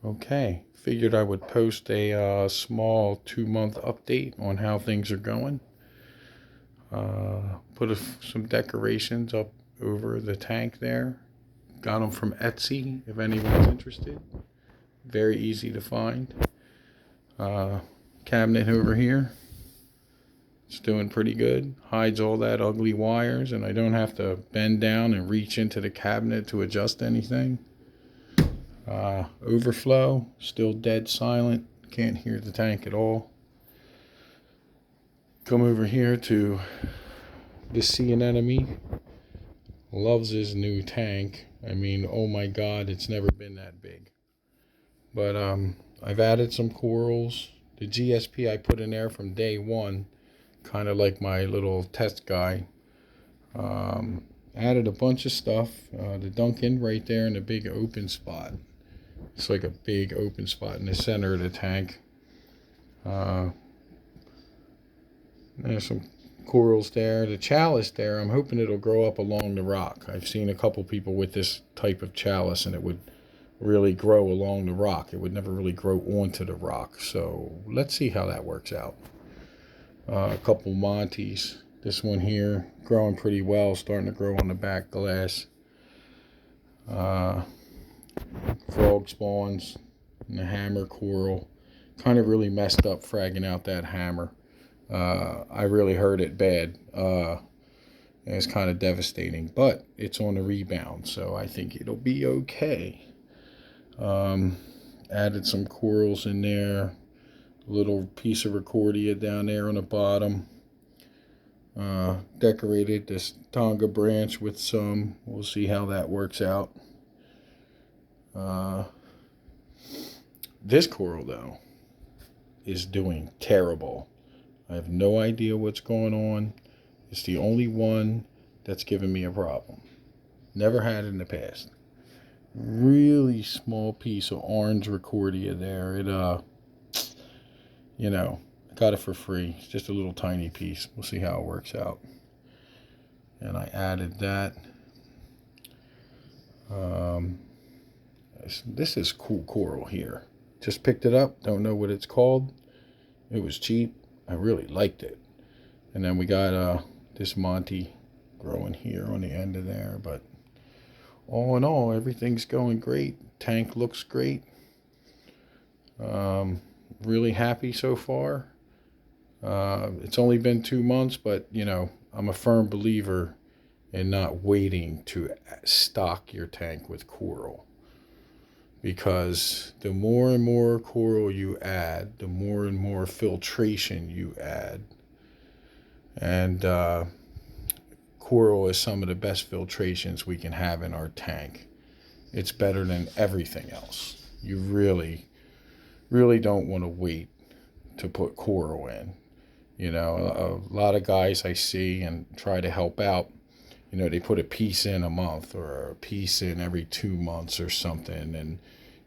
Okay, figured I would post a small 2 month update on how things are going. Put some decorations up over the tank there. Got them from Etsy if anyone's interested. Very easy to find. Uh, Cabinet over here. It's doing pretty good. Hides all that ugly wires, and I don't have to bend down and reach into the cabinet to adjust anything. Overflow, still dead silent. Can't hear the tank at all. Come over here to the sea anemone. Loves his new tank. I mean, oh my God, it's never been that big. But I've added some corals. The GSP I put in there from day one, kind of like my little test guy. Added a bunch of stuff. The Duncan right there in the big open spot. It's like a big open spot in the center of the tank. There's some corals there. The chalice there, I'm hoping it'll grow up along the rock. I've seen a couple people with this type of chalice, and it would really grow along the rock. It would never really grow onto the rock. So let's see how that works out. A couple Montes. This one here, growing pretty well, starting to grow on the back glass. Frog spawns and the hammer coral. Kind of really messed up fragging out that hammer. I really hurt it bad. It's kind of devastating, but it's on the rebound, so I think it'll be okay. Added some corals in there. A little piece of Recordia down there on the bottom. Decorated this Tonga branch with some. We'll see how that works out. This coral, though, is doing terrible. I have no idea what's going on. It's the only one that's given me a problem. Never had in the past. Really small piece of orange Recordia there. It, I got it for free. It's just a little tiny piece. We'll see how it works out. And I added that. This is cool coral here. Just picked it up. Don't know what it's called. It was cheap. I really liked it. And then we got this Monty growing here on the end of there. But all in all, everything's going great. Tank looks great. Really happy so far. It's only been 2 months, but I'm a firm believer in not waiting to stock your tank with coral. Because the more and more coral you add, the more and more filtration you add. And coral is some of the best filtrations we can have in our tank. It's better than everything else. You really, really don't want to wait to put coral in. A lot of guys I see and try to help out, they put a piece in a month or a piece in every 2 months or something. And,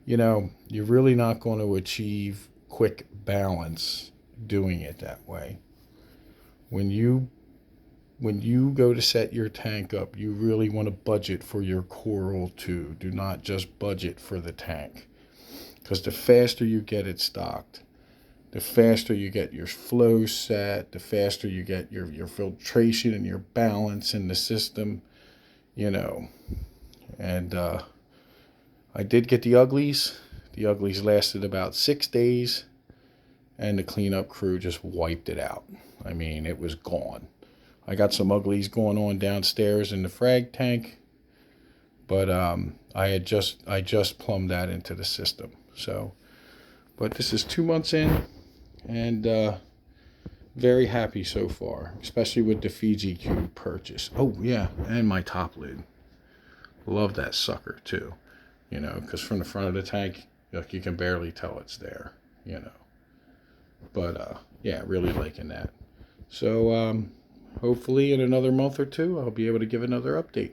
you're really not going to achieve quick balance doing it that way. When you go to set your tank up, you really want to budget for your coral too. Do not just budget for the tank. Because the faster you get it stocked, the faster you get your flow set, the faster you get your filtration and your balance in the system, And I did get the uglies. The uglies lasted about 6 days, and the cleanup crew just wiped it out. I mean, it was gone. I got some uglies going on downstairs in the frag tank, but I just plumbed that into the system. So, but this is 2 months in, and very happy so far, especially with the Fiji Cube purchase. Oh yeah, and my top lid. Love that sucker too, because from the front of the tank, you can barely tell it's there, But yeah, really liking that. So hopefully in another month or two, I'll be able to give another update.